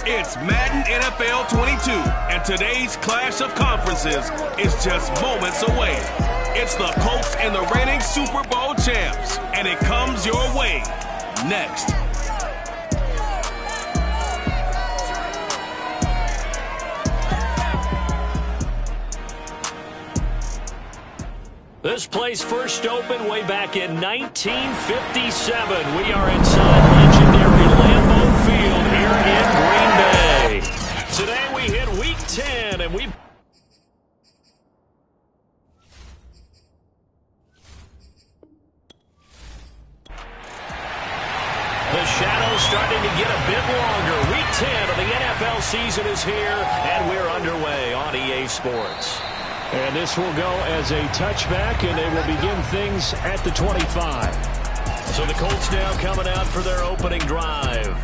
It's Madden NFL 22, and today's clash of conferences is just moments away. It's the Colts and the reigning Super Bowl champs, and it comes your way next. This place first opened way back in 1957. We are inside legendary Lambeau Field here in Green Bay. Today we hit Week 10, and we... The shadow's starting to get a bit longer. Week 10 of the NFL season is here, and we're underway on EA Sports. And this will go as a touchback, and they will begin things at the 25. So the Colts now coming out for their opening drive.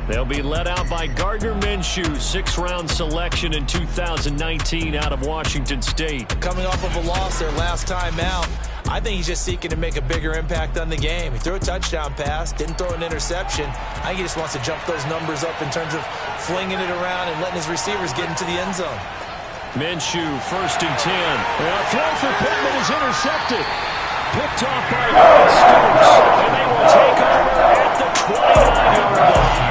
They'll be led out by Gardner Minshew, sixth-round selection in 2019 out of Washington State. Coming off of a loss their last time out, I think he's just seeking to make a bigger impact on the game. He threw a touchdown pass, didn't throw an interception. I think he just wants to jump those numbers up in terms of flinging it around and letting his receivers get into the end zone. Minshew, 1st and 10. A throw for Pittman is intercepted. Picked off by Stokes. And they will take over at the 29-yard line.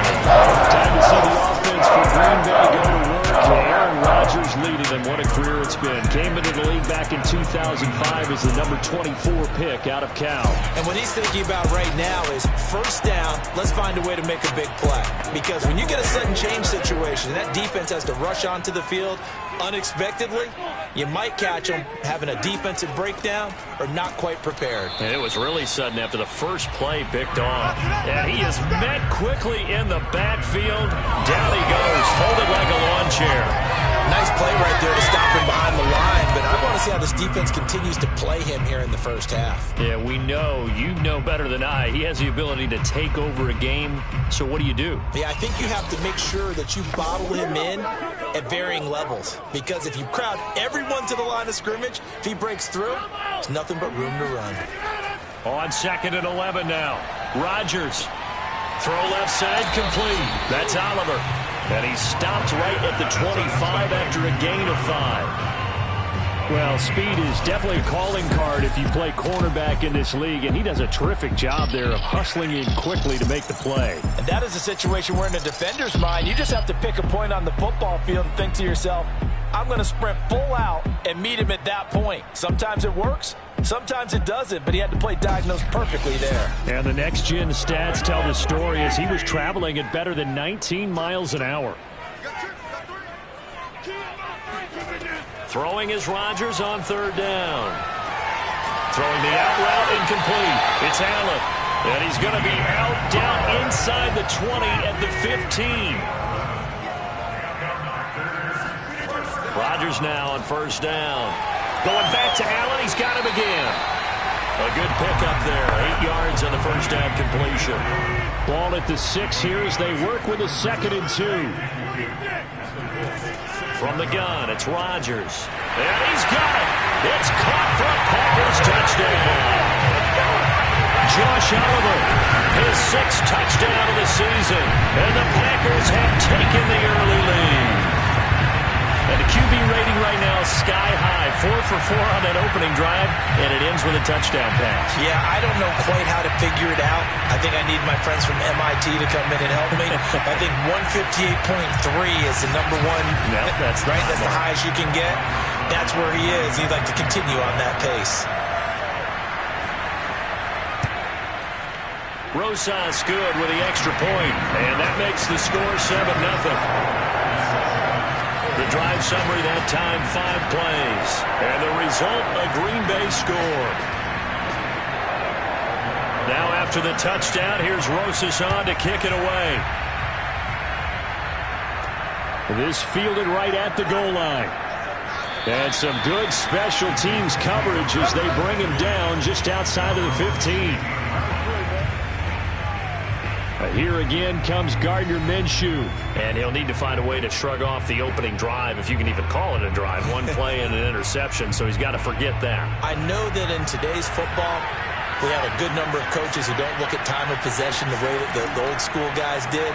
Time to see the offense for Green Bay go to work. Aaron Rodgers leading them. What a career it's been. Came into the league back in 2005 as the number 24 pick out of Cal. And what he's thinking about right now is first down, let's find a way to make a big play. Because when you get a sudden change situation, that defense has to rush onto the field unexpectedly, you might catch them having a defensive breakdown or not quite prepared. And it was really sudden after the first play picked off. And he is met quickly in the backfield. Down he goes, folded like a lawn chair. Nice play right there to stop him behind the line, but I want to see how this defense continues to play him here in the first half. Yeah, we know. You know better than I. He has the ability to take over a game, so what do you do? Yeah, I think you have to make sure that you bottle him in at varying levels, because if you crowd everyone to the line of scrimmage, if he breaks through, there's nothing but room to run. On 2nd and 11 now. Rodgers. Throw left side complete. That's Oliver. And he stopped right at the 25 after a gain of 5. Well, speed is definitely a calling card if you play cornerback in this league, and he does a terrific job there of hustling in quickly to make the play. And that is a situation where in a defender's mind, you just have to pick a point on the football field and think to yourself, I'm going to sprint full out and meet him at that point. Sometimes it works, sometimes it doesn't, but he had to play diagnosed perfectly there. And the next-gen stats tell the story as he was traveling at better than 19 miles an hour. Throwing is Rodgers on 3rd down. Throwing the out route incomplete. It's Allen. And he's going to be out down inside the 20 at the 15. Rodgers now on 1st down. Going back to Allen. He's got him again. A good pickup there. 8 yards on the 1st down completion. Ball at the 6 here as they work with a 2nd and 2. From the gun, it's Rodgers. And he's got it. It's caught for a Packers touchdown. Josh Oliver, his 6th touchdown of the season. And the Packers have taken the early lead. And the QB rating right now is sky high. 4 for 4 on that opening drive, and it ends with a touchdown pass. Yeah, I don't know quite how to figure it out. I think I need my friends from MIT to come in and help me. I think 158.3 is the number one. Yep, that's right. That's the highest you can get. That's where he is. He'd like to continue on that pace. Rosas good with the extra point, and that makes the score 7-0. The drive summary that time, 5 plays. And the result, a Green Bay score. Now after the touchdown, here's Rosas on to kick it away. This fielded right at the goal line. And some good special teams coverage as they bring him down just outside of the 15. Here again comes Gardner Minshew. And he'll need to find a way to shrug off the opening drive, if you can even call it a drive. 1 play and an interception, so he's got to forget that. I know that in today's football, we have a good number of coaches who don't look at time of possession the way that the old school guys did.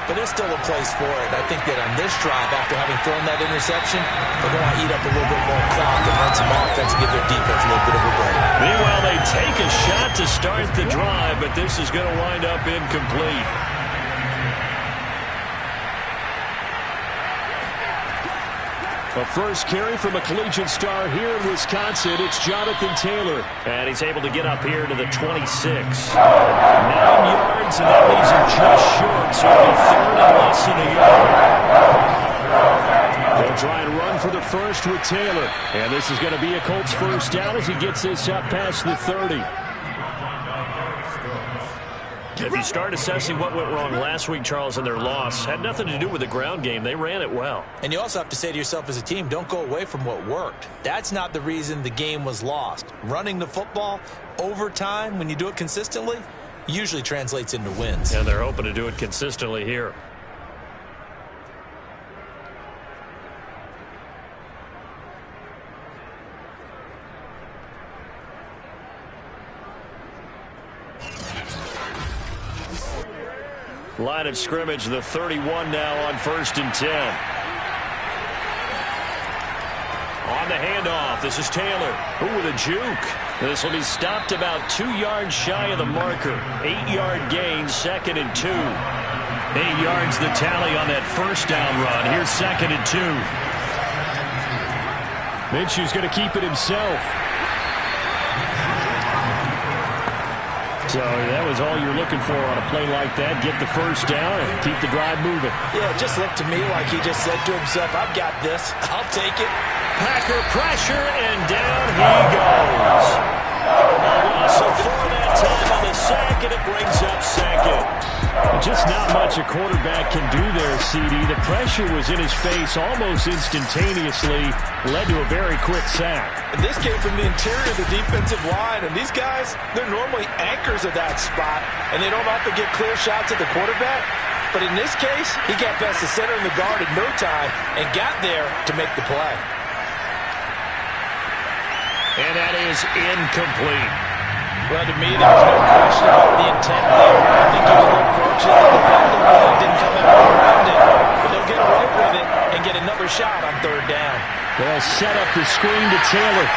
but there's still a place for it. I think that on this drive, after having thrown that interception, they're going to eat up a little bit more clock and run some offense and give their defense a little bit of a break. Meanwhile, they take a shot to start the drive, but this is going to wind up incomplete. A first carry from a collegiate star here in Wisconsin. It's Jonathan Taylor. And he's able to get up here to the 26. 9 yards, and that leaves him just short. So it'll be third and less than a yard. They'll try and run for the first with Taylor. And this is going to be a Colts first down as he gets this up past the 30. If you start assessing what went wrong last week, Charles, in their loss, had nothing to do with the ground game. They ran it well. And you also have to say to yourself as a team, don't go away from what worked. That's not the reason the game was lost. Running the football over time, when you do it consistently, usually translates into wins. And they're hoping to do it consistently here. Line of scrimmage, the 31 now on 1st and 10. On the handoff, this is Taylor. Ooh, with a juke. This will be stopped about 2 yards shy of the marker. 8-yard gain, 2nd and 2. 8 yards the tally on that first down run. Here's 2nd and 2. Minshew's going to keep it himself. So that was all you're looking for on a play like that. Get the first down and keep the drive moving. Yeah, it just looked to me like he just said to himself, I've got this. I'll take it. Packer pressure, and down he goes. A loss of 4 that time on the sack, and it brings up 2nd. Just not much a quarterback can do there, CD. The pressure was in his face almost instantaneously, led to a very quick sack. And this came from the interior of the defensive line, and these guys, they're normally anchors of that spot, and they don't often get clear shots at the quarterback. But in this case, he got past the center and the guard in no time and got there to make the play. And that is incomplete. Well, to me, there was no question about the intent there. I think he was a little fortunate that the penalty didn't come out around it. But they'll get away with it and get another shot on 3rd down. They'll set up the screen to Taylor.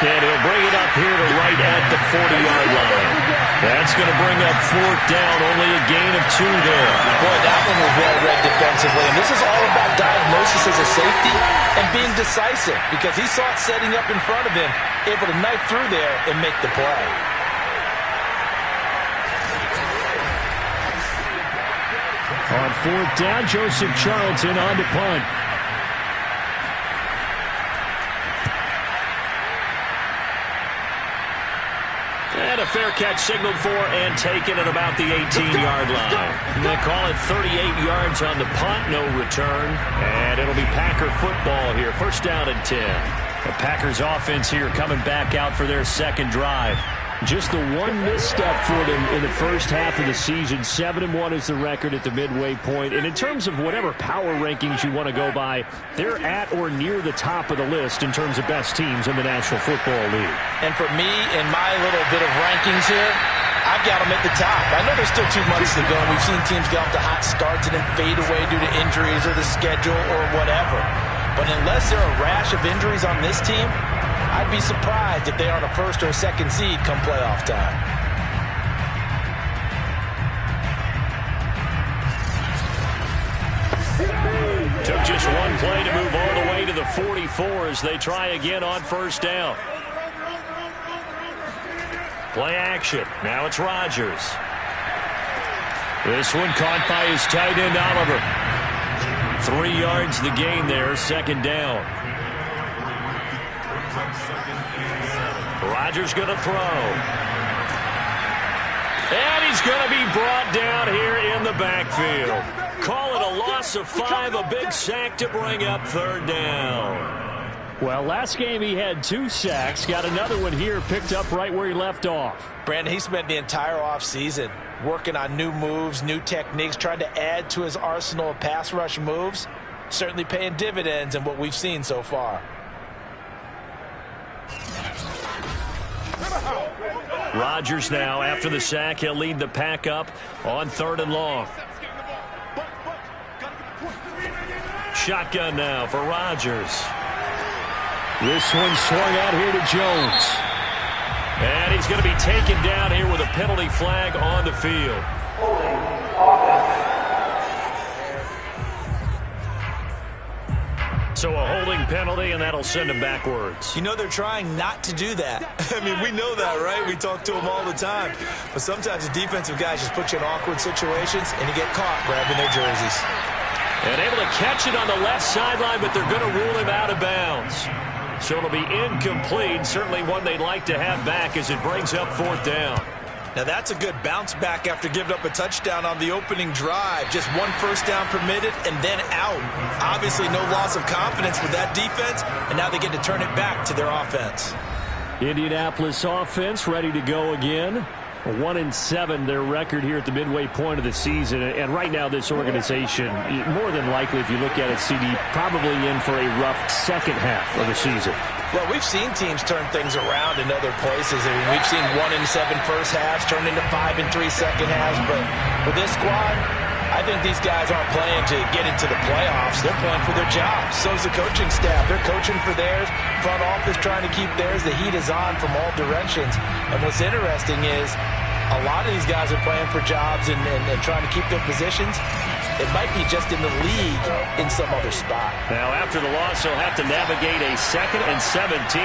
And he'll bring it up here to right at the 40-yard line. That's going to bring up 4th down, only a gain of 2 there. Boy, that one was well read defensively. And this is all about diagnosis as a safety and being decisive, because he saw it setting up in front of him, able to knife through there and make the play. On 4th down, Joseph Charlton on to punt. And a fair catch signaled for and taken at about the 18-yard line. They call it 38 yards on the punt, no return. And it'll be Packer football here, 1st down and 10. The Packers offense here coming back out for their 2nd drive. Just the one misstep for them in the first half of the season. 7-1 is the record at the midway point. And in terms of whatever power rankings you want to go by, they're at or near the top of the list in terms of best teams in the National Football League. And for me, in my little bit of rankings here, I've got them at the top. I know there's still 2 months to go, and we've seen teams get off to hot starts and then fade away due to injuries or the schedule or whatever. But unless there are a rash of injuries on this team, I'd be surprised if they are on a 1st or a 2nd seed come playoff time. Took just one play to move all the way to the 44 as they try again on 1st down. Play action. Now it's Rodgers. This one caught by his tight end, Oliver. 3 yards the gain there, 2nd down. Rodgers going to throw. And he's going to be brought down here in the backfield. Call it a loss of 5, a big sack to bring up 3rd down. Well, last game he had 2 sacks. Got another one here, picked up right where he left off. Brandon, he spent the entire offseason working on new moves, new techniques, trying to add to his arsenal of pass rush moves. Certainly paying dividends in what we've seen so far. Rodgers now, after the sack, he'll lead the pack up on 3rd and long. shotgun now for Rodgers. This one swung out here to Jones. And he's going to be taken down here with a penalty flag on the field. So a holding penalty, and that'll send him backwards. You know they're trying not to do that. I mean, we know that, right? We talk to them all the time. But sometimes the defensive guys just put you in awkward situations, and you get caught grabbing their jerseys. And able to catch it on the left sideline, but they're going to rule him out of bounds. So it'll be incomplete. Certainly one they'd like to have back as it brings up 4th down. Now that's a good bounce back after giving up a touchdown on the opening drive. Just 1 first down permitted and then out. Obviously no loss of confidence with that defense, and now they get to turn it back to their offense. Indianapolis offense ready to go again. 1-7 their record here at the midway point of the season. And right now this organization, more than likely if you look at it, CD, probably in for a rough second half of the season. Well, we've seen teams turn things around in other places. I mean, we've seen 1-7 first halves turn into 5-3 second halves. But with this squad, I think these guys aren't playing to get into the playoffs. They're playing for their jobs. So's the coaching staff. They're coaching for theirs. Front office trying to keep theirs. The heat is on from all directions. And what's interesting is a lot of these guys are playing for jobs and trying to keep their positions. It might be just in the league in some other spot. Now, after the loss, he'll have to navigate a 2nd and 17.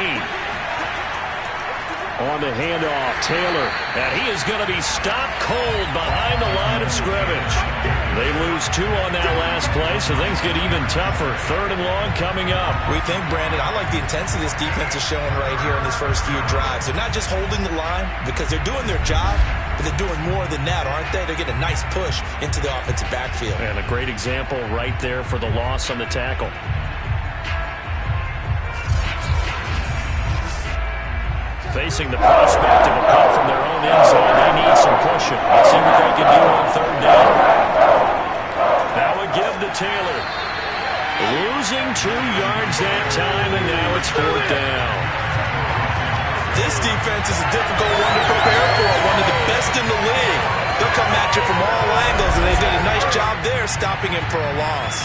On the handoff, Taylor. And he is going to be stopped cold behind the line of scrimmage. They lose 2 on that last play, so things get even tougher. 3rd and long coming up. We think, Brandon, I like the intensity this defense is showing right here in these first few drives. They're not just holding the line because they're doing their job, but they're doing more than that, aren't they? They're getting a nice push into the offensive backfield. And a great example right there for the loss on the tackle. Facing the prospect of a punt from their own end zone, they need some pushing. Let's see what they can do on 3rd down. Now a give to Taylor. Losing 2 yards that time, and now it's 4th down. This defense is a difficult one to prepare for, one of the best in the league. They'll come at you from all angles, and they did a nice job there stopping him for a loss.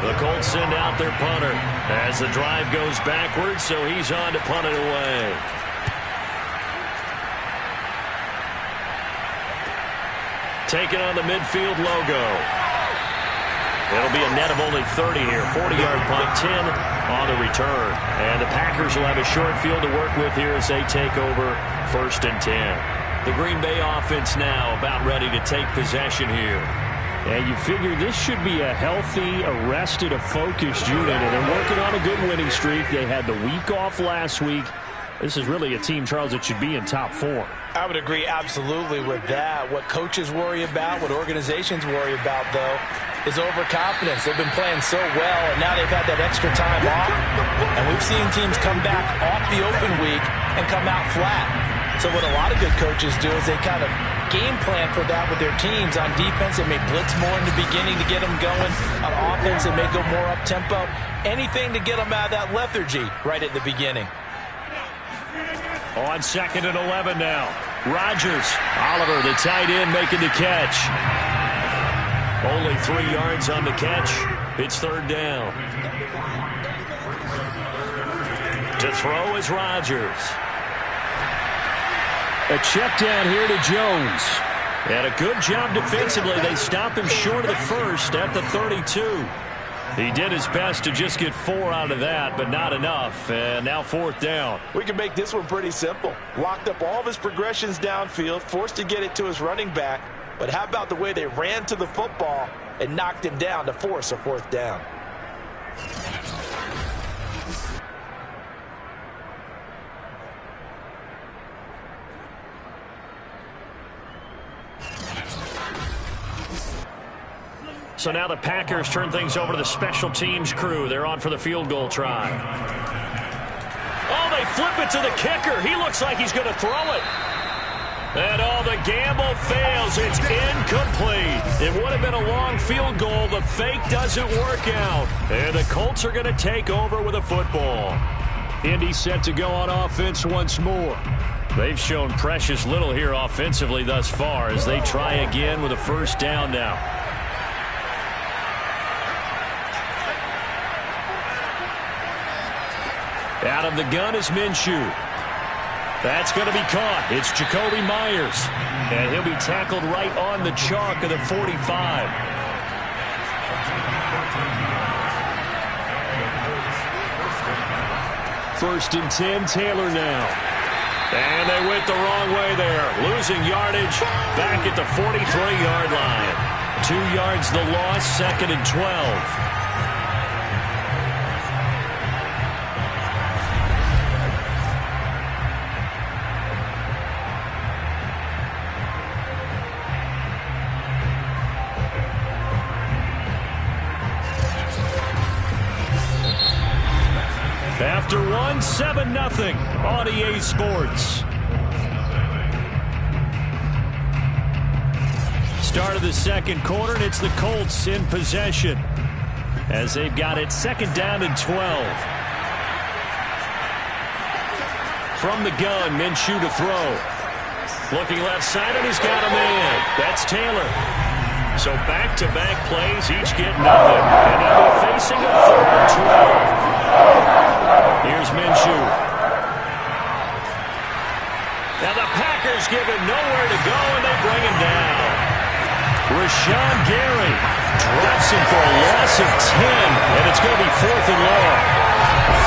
The Colts send out their punter as the drive goes backwards, so he's on to punt it away. Taking on the midfield logo. It'll be a net of only 30 here. 40-yard punt, 10 on the return. And the Packers will have a short field to work with here as they take over 1st and 10. The Green Bay offense now about ready to take possession here. And you figure this should be a healthy, arrested, a focused unit, and they're working on a good winning streak. They had the week off last week. This is really a team, Charles, that should be in top 4. I would agree absolutely with that. What coaches worry about, what organizations worry about, though, is overconfidence. They've been playing so well, and now they've had that extra time off. And we've seen teams come back off the open week and come out flat. So what a lot of good coaches do is they kind of game plan for that with their teams. On defense, they may blitz more in the beginning to get them going. On offense, they may go more up-tempo. Anything to get them out of that lethargy right at the beginning. On 2nd and 11 now. Rodgers. Oliver, the tight end, making the catch. Only 3 yards on the catch. It's 3rd down. To throw is Rodgers. A check down here to Jones. And a good job defensively. They stop him short of the first at the 32. He did his best to just get 4 out of that, but not enough. And now 4th down. We can make this one pretty simple. Locked up all of his progressions downfield, forced to get it to his running back. But how about the way they ran to the football and knocked him down to force a 4th down? So now the Packers turn things over to the special teams crew. They're on for the field goal try. Oh, they flip it to the kicker. He looks like he's going to throw it. And the gamble fails. It's incomplete. It would have been a long field goal. The fake doesn't work out. And the Colts are going to take over with a football. Indy set to go on offense once more. They've shown precious little here offensively thus far as they try again with a first down now. Out of the gun is Minshew. That's going to be caught. It's Jakobi Meyers. And he'll be tackled right on the chalk of the 45. First and 10, Taylor now. And they went the wrong way there. Losing yardage back at the 43-yard line. 2 yards the loss, second and 12. After one, 7-0 on EA Sports. Start of the second quarter, and it's the Colts in possession as they've got it second down and 12. From the gun, Minshew to throw. Looking left side, and he's got a man. That's Taylor. So back-to-back plays, each get nothing. And now they're facing a third and 12. Here's Minshew. Now the Packers give him nowhere to go, and they bring him down. Rashawn Gary drops him for a loss of 10, and it's going to be fourth and long.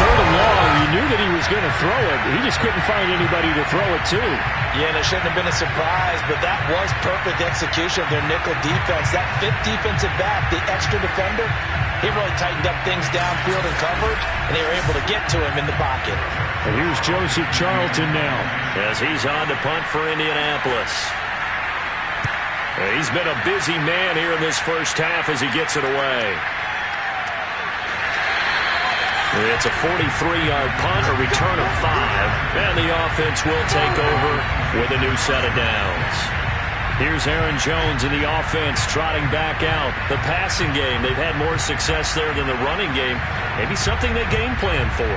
Third and long, you knew that he was going to throw it. He just couldn't find anybody to throw it to. Yeah, and it shouldn't have been a surprise, but that was perfect execution of their nickel defense. That fifth defensive back, the extra defender, he really tightened up things downfield and coverage, and they were able to get to him in the pocket. And here's Joseph Charlton now. As he's on to punt for Indianapolis. He's been a busy man here in this first half as he gets it away. It's a 43-yard punt, a return of 5, and the offense will take over with a new set of downs. Here's Aaron Jones in the offense trotting back out. The passing game, they've had more success there than the running game. Maybe something they game plan for.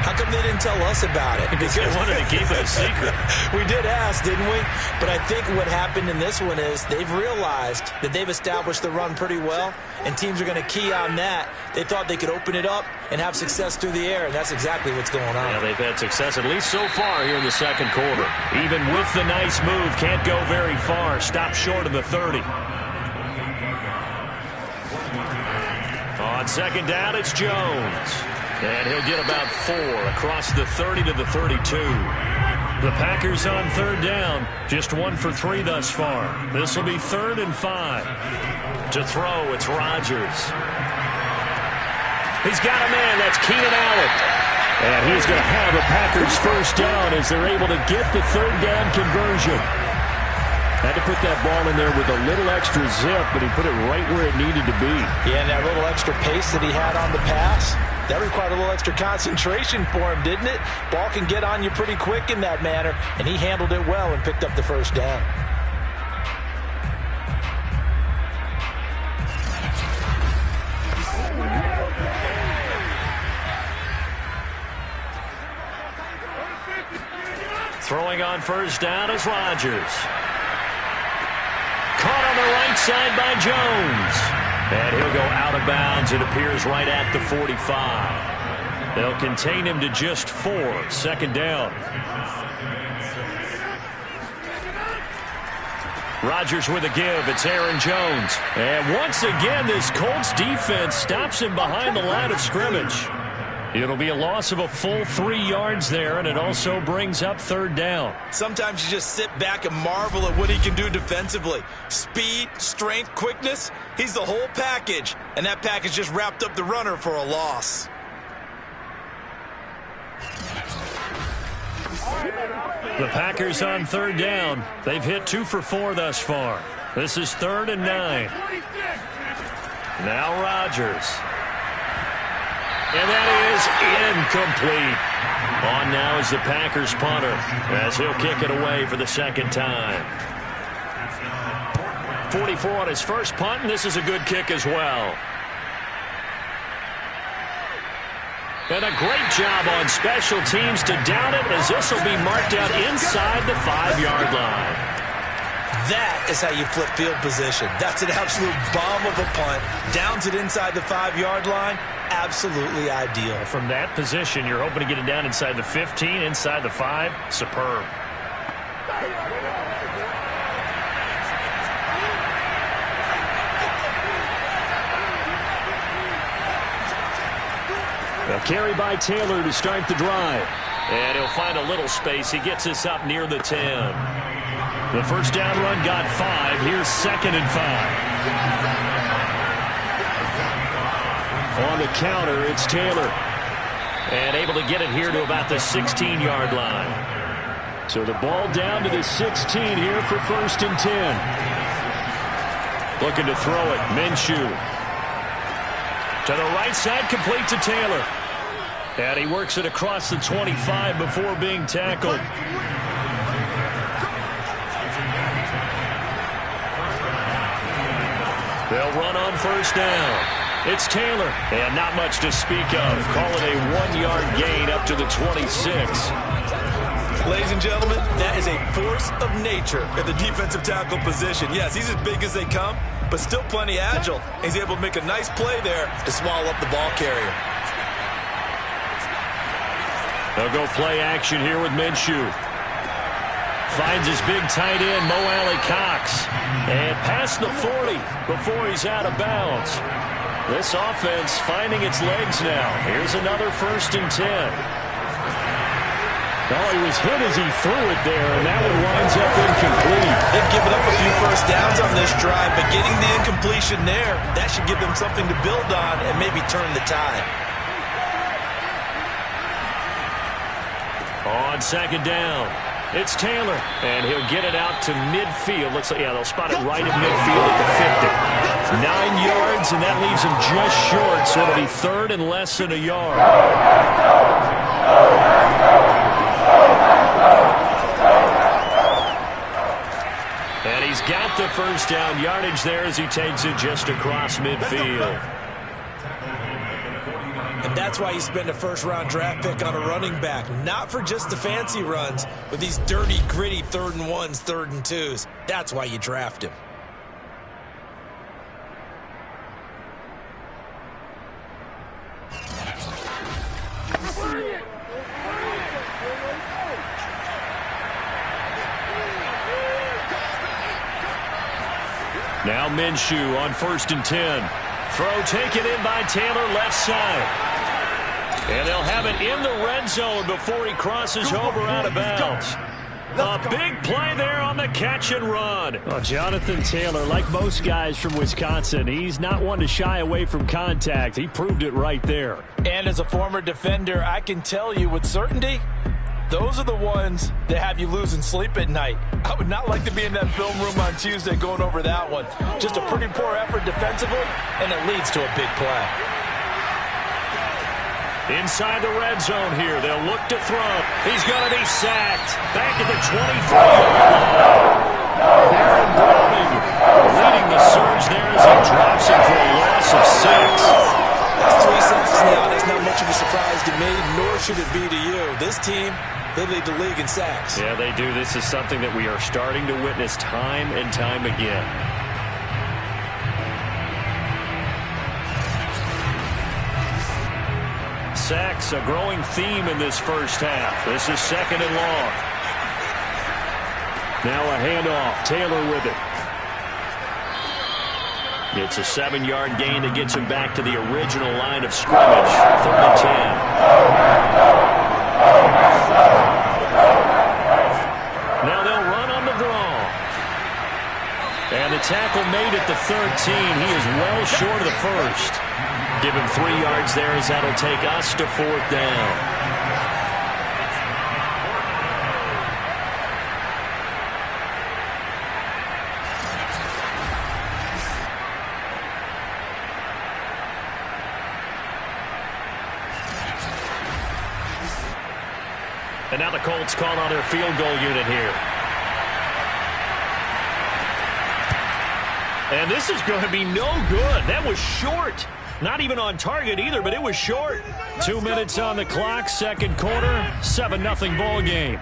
How come they didn't tell us about it? Because they wanted to keep it a secret. We did ask, didn't we? But I think what happened in this one is they've realized that they've established the run pretty well, and teams are going to key on that. They thought they could open it up and have success through the air, and that's exactly what's going on. Yeah, they've had success at least so far here in the second quarter. Even with the nice move, can't go very far. Stop short of the 30. On second down, it's Jones. And he'll get about 4 across the 30 to the 32. The Packers on third down. Just 1 for 3 thus far. This will be 3rd and 5. To throw, it's Rodgers. He's got a man. That's Keenan Allen. And he's going to have a Packers first down as they're able to get the third down conversion. Had to put that ball in there with a little extra zip, but he put it right where it needed to be. Yeah, and that little extra pace that he had on the pass, that required a little extra concentration for him, didn't it? Ball can get on you pretty quick in that manner, and he handled it well and picked up the first down. Throwing on first down is Rodgers. Caught on the right side by Jones. And he'll go out of bounds. It appears right at the 45. They'll contain him to just 4. Second down. Rodgers with a give. It's Aaron Jones. And once again, this Colts defense stops him behind the line of scrimmage. It'll be a loss of a full 3 yards there, and it also brings up third down. Sometimes you just sit back and marvel at what he can do defensively. Speed, strength, quickness, he's the whole package. And that package just wrapped up the runner for a loss. The Packers on third down. They've hit 2 for 4 thus far. This is 3rd and 9. Now Rodgers. And that is incomplete. On now is the Packers punter as he'll kick it away for the second time. 44 on his first punt, and this is a good kick as well. And a great job on special teams to down it, as this will be marked out inside the 5-yard line. That is how you flip field position. That's an absolute bomb of a punt. Downs it inside the 5-yard line. Absolutely ideal. From that position, you're hoping to get it down inside the 15, inside the 5. Superb. A carry by Taylor to start the drive. And he'll find a little space. He gets us up near the 10. The first down run got 5. Here's 2nd and 5. On the counter, it's Taylor. And able to get it here to about the 16-yard line. So the ball down to the 16 here for 1st and 10. Looking to throw it. Minshew. To the right side, complete to Taylor. And he works it across the 25 before being tackled. They'll run on 1st down. It's Taylor. And not much to speak of. Call it a 1-yard gain up to the 26. Ladies and gentlemen, that is a force of nature at the defensive tackle position. Yes, he's as big as they come, but still plenty agile. He's able to make a nice play there to swallow up the ball carrier. They'll go play action here with Minshew. Finds his big tight end, Mo Alley-Cox. And past the 40 before he's out of bounds. This offense finding its legs now. Here's another 1st and 10. Oh, he was hit as he threw it there, and that one winds up incomplete. They've given up a few first downs on this drive, but getting the incompletion there, that should give them something to build on and maybe turn the tide. On 2nd down, it's Taylor, and he'll get it out to midfield. Looks like, yeah, they'll spot it right at midfield at the 50. 9 yards, and that leaves him just short, so it'll be 3rd and less than a yard. And he's got the first down yardage there as he takes it just across midfield. And that's why you spend a first-round draft pick on a running back. Not for just the fancy runs, but these dirty, gritty 3rd and 1s, 3rd and 2s. That's why you draft him. Now Minshew on 1st and 10. Throw taken in by Taylor, left side. And they'll have it in the red zone before he crosses over out of bounds. A big play there on the catch and run. Oh, Jonathan Taylor, like most guys from Wisconsin, he's not one to shy away from contact. He proved it right there. And as a former defender, I can tell you with certainty, those are the ones that have you losing sleep at night. I would not like to be in that film room on Tuesday going over that one. Just a pretty poor effort defensively, and it leads to a big play. Inside the red zone here, they'll look to throw. He's going to be sacked. Back at the 23-yard line. Aaron Browning leading the surge there as he drops it for a loss of 6. That's 3 sacks now. That's not much of a surprise to me, nor should it be to you. This team, they lead the league in sacks. Yeah, they do. This is something that we are starting to witness time and time again. Sacks, a growing theme in this first half. This is 2nd and long. Now a handoff. Taylor with it. It's a 7-yard gain that gets him back to the original line of scrimmage. 3rd and 10. Now they'll run on the draw. And the tackle made at the 13. He is well short of the first. Give him 3 yards there as that'll take us to 4th down. And now the Colts call on their field goal unit here. And this is going to be no good. That was short. Not even on target either, but it was short. 2 minutes on the clock, second quarter, 7-0 ball game.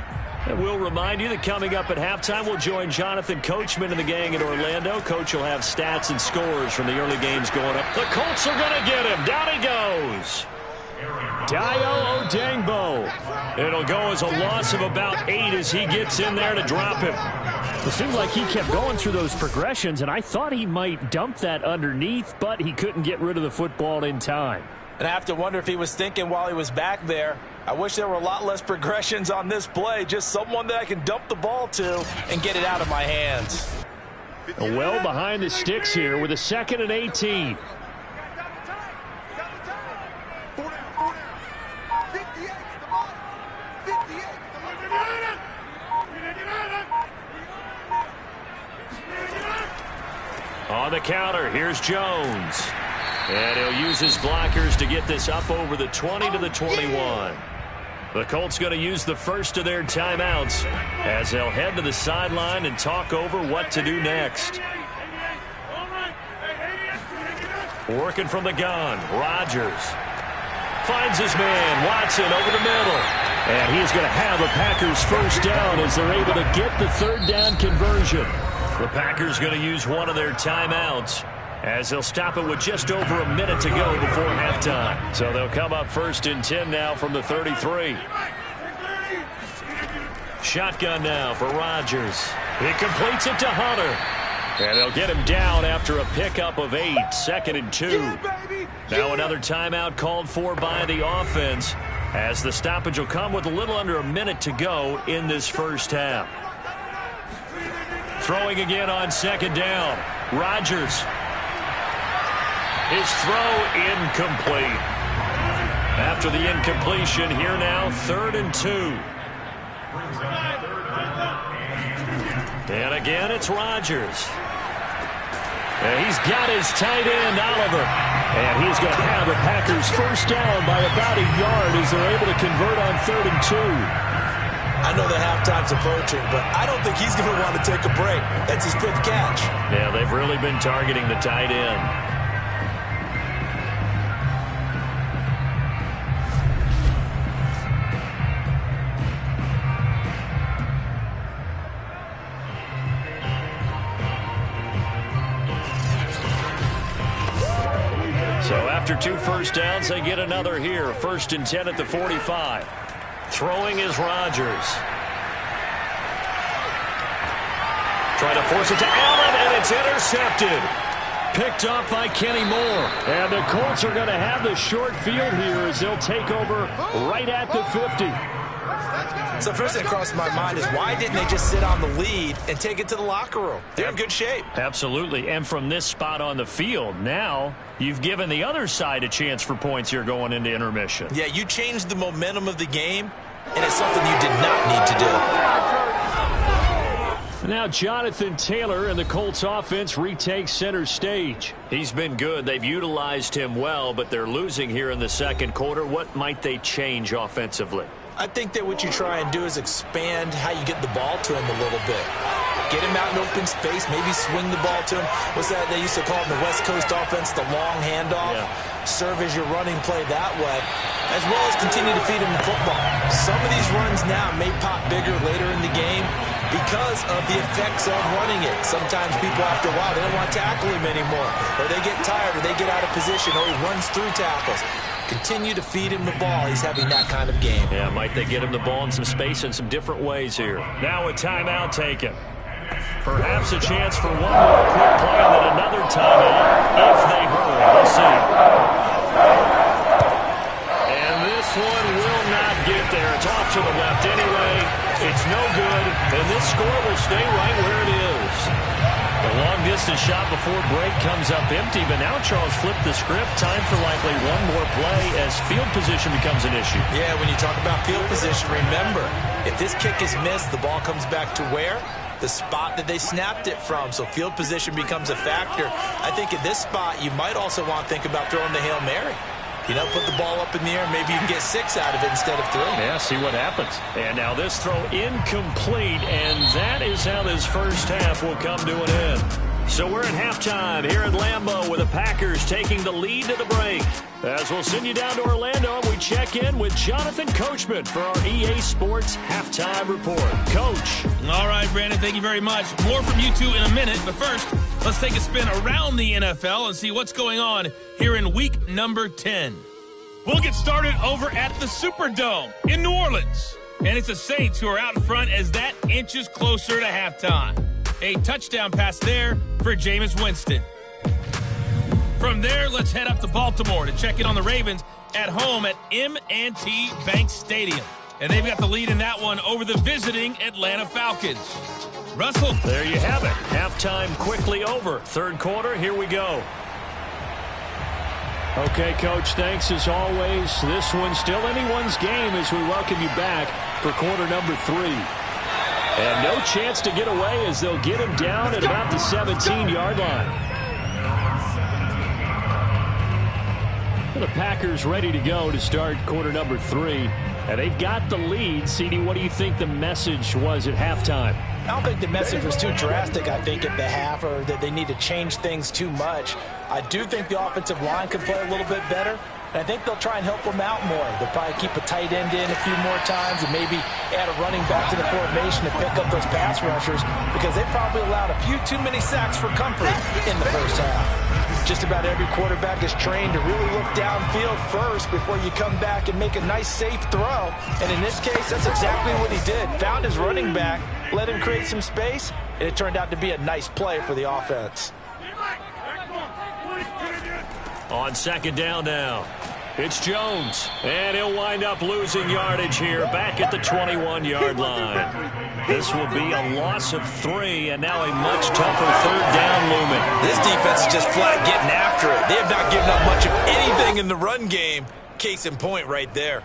And we'll remind you that coming up at halftime, we'll join Jonathan Coachman and the gang in Orlando. Coach will have stats and scores from the early games going up. The Colts are going to get him. Down he goes. Dayo Odeyingbo. It'll go as a loss of about 8 as he gets in there to drop him. It seemed like he kept going through those progressions, and I thought he might dump that underneath, but he couldn't get rid of the football in time. And I have to wonder if he was thinking while he was back there, I wish there were a lot less progressions on this play, just someone that I can dump the ball to and get it out of my hands. Well behind the sticks here with a 2nd and 18. On the counter, here's Jones. And he'll use his blockers to get this up over the 20 to the 21. The Colts going to use the first of their timeouts as they'll head to the sideline and talk over what to do next. Working from the gun, Rodgers finds his man, Watson, over the middle. And he's going to have a Packers first down as they're able to get the 3rd down conversion. The Packers going to use one of their timeouts as they'll stop it with just over a minute to go before halftime. So they'll come up 1st and 10 now from the 33. Shotgun now for Rodgers. He completes it to Hunter. And they'll get him down after a pickup of 8, 2nd and 2. Now another timeout called for by the offense as the stoppage will come with a little under a minute to go in this first half. Throwing again on 2nd down. Rodgers. His throw incomplete. After the incompletion, here now, 3rd and 2. And again, it's Rodgers. And he's got his tight end, Oliver. And he's going to have the Packers first down by about a yard as they're able to convert on 3rd and 2. I know that halftime's approaching, but I don't think he's going to want to take a break. That's his 5th catch. Yeah, they've really been targeting the tight end. So after 2 first downs, they get another here. 1st and 10 at the 45. Throwing is Rodgers. Trying to force it to Allen, and it's intercepted. Picked off by Kenny Moore. And the Colts are going to have the short field here as they'll take over right at the 50. So first thing that crossed my mind is why didn't they just sit on the lead and take it to the locker room? They're in good shape. Absolutely. And from this spot on the field, now you've given the other side a chance for points here going into intermission. Yeah, you changed the momentum of the game, and it's something you did not need to do. Now Jonathan Taylor and the Colts offense retakes center stage. He's been good. They've utilized him well, but they're losing here in the second quarter. What might they change offensively? I think that what you try and do is expand how you get the ball to him a little bit. Get him out in open space, maybe swing the ball to him. What's that they used to call it in the West Coast offense, the long handoff? Yeah. Serve as your running play that way, as well as continue to feed him the football. Some of these runs now may pop bigger later in the game because of the effects of running it. Sometimes people, after a while, they don't want to tackle him anymore, or they get tired, or they get out of position, or he runs through tackles. Continue to feed him the ball. He's having that kind of game. Yeah, might they get him the ball in some space in some different ways here. Now a timeout taken. Perhaps a chance for one more quick play and then another timeout if they hurry. We'll see. And this one will not get there. It's off to the left anyway. It's no good. And this score will stay right where it is. The long-distance shot before break comes up empty, but now Charles flipped the script. Time for likely one more play as field position becomes an issue. Yeah, when you talk about field position, remember, if this kick is missed, the ball comes back to where? The spot that they snapped it from. So field position becomes a factor. I think at this spot, you might also want to think about throwing the Hail Mary. You know, put the ball up in the air, maybe you can get 6 out of it instead of 3. Yeah, see what happens. And now this throw incomplete, and that is how this first half will come to an end. So we're at halftime here at Lambeau with the Packers taking the lead to the break. As we'll send you down to Orlando and we check in with Jonathan Coachman for our EA Sports Halftime Report. Coach. All right, Brandon, thank you very much. More from you two in a minute, but first, let's take a spin around the NFL and see what's going on here in week number 10. We'll get started over at the Superdome in New Orleans. And it's the Saints who are out in front as that inches closer to halftime. A touchdown pass there for Jameis Winston. From there, let's head up to Baltimore to check in on the Ravens at home at M&T Bank Stadium. And they've got the lead in that one over the visiting Atlanta Falcons. Russell. There you have it. Halftime quickly over. Third quarter, here we go. Okay, Coach, thanks as always. This one's still anyone's game as we welcome you back for quarter number 3. And no chance to get away as they'll get him down at about the 17-yard line. The Packers ready to go to start quarter number 3. And they've got the lead. CD, what do you think the message was at halftime? I don't think the message was too drastic, I think, at the half, or that they need to change things too much. I do think the offensive line could play a little bit better. And I think they'll try and help them out more. They'll probably keep a tight end in a few more times and maybe add a running back to the formation to pick up those pass rushers because they probably allowed a few too many sacks for comfort in the first half. Just about every quarterback is trained to really look downfield first before you come back and make a nice, safe throw. And in this case, that's exactly what he did. Found his running back, let him create some space, and it turned out to be a nice play for the offense. On second down now, it's Jones, and he'll wind up losing yardage here back at the 21-yard line. This will be a loss of 3, and now a much tougher third down looming. This defense is just flat getting after it. They have not given up much of anything in the run game. Case in point right there.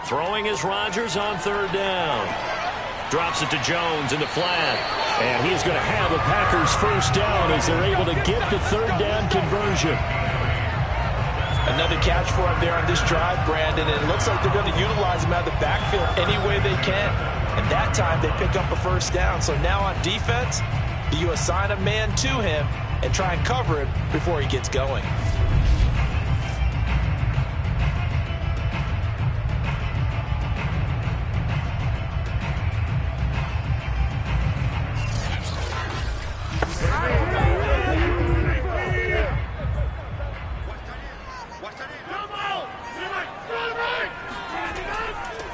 Throwing is Rodgers on third down. Drops it to Jones in the flat. And he's going to have a Packers first down as they're able to get the third down conversion. Another catch for him there on this drive, Brandon. And it looks like they're going to utilize him out of the backfield any way they can. And that time they pick up a first down. So now on defense, you assign a man to him and try and cover him before he gets going.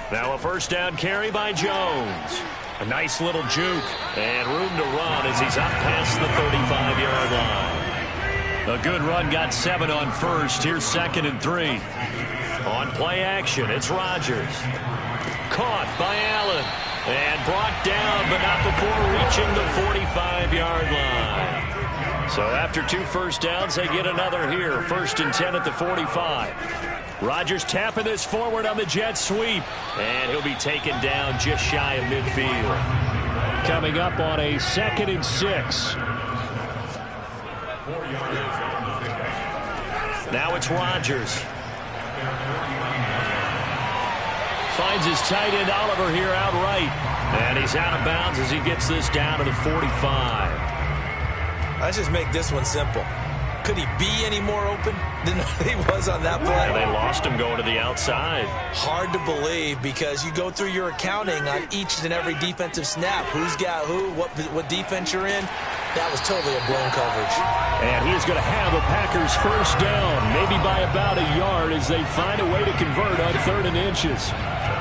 Now a first down carry by Jones. A nice little juke and room to run as he's up past the 35-yard line. A good run, got 7 on first. Here's 2nd and 3. On play action, it's Rodgers. Caught by Allen and brought down, but not before reaching the 45-yard line. So after 2 first downs, they get another here. 1st and 10 at the 45. Rodgers tapping this forward on the jet sweep, and he'll be taken down just shy of midfield. Coming up on a 2nd and 6. Now it's Rodgers. Finds his tight end Oliver here outright, and he's out of bounds as he gets this down to the 45. Let's just make this one simple. Could he be any more open than he was on that play? Yeah, they lost him going to the outside. Hard to believe because you go through your accounting on each and every defensive snap. Who's got who, what defense you're in. That was totally a blown coverage. And he is going to have a Packers first down, maybe by about a yard as they find a way to convert on 3rd and inches.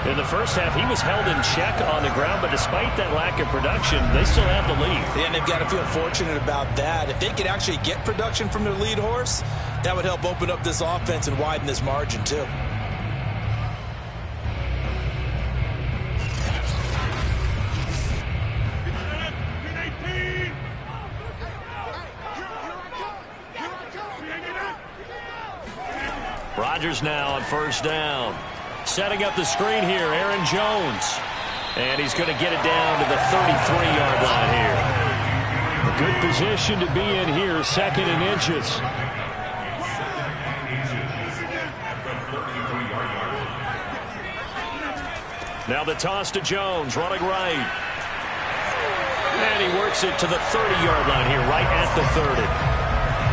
In the first half, he was held in check on the ground, but despite that lack of production, they still have the lead. And they've got to feel fortunate about that. If they could actually get production from their lead horse, that would help open up this offense and widen this margin, too. Rodgers now on first down. Setting up the screen here, Aaron Jones. And he's going to get it down to the 33-yard line here. Good position to be in here, 2nd and inches. Now the toss to Jones, running right. And he works it to the 30-yard line here, right at the 30.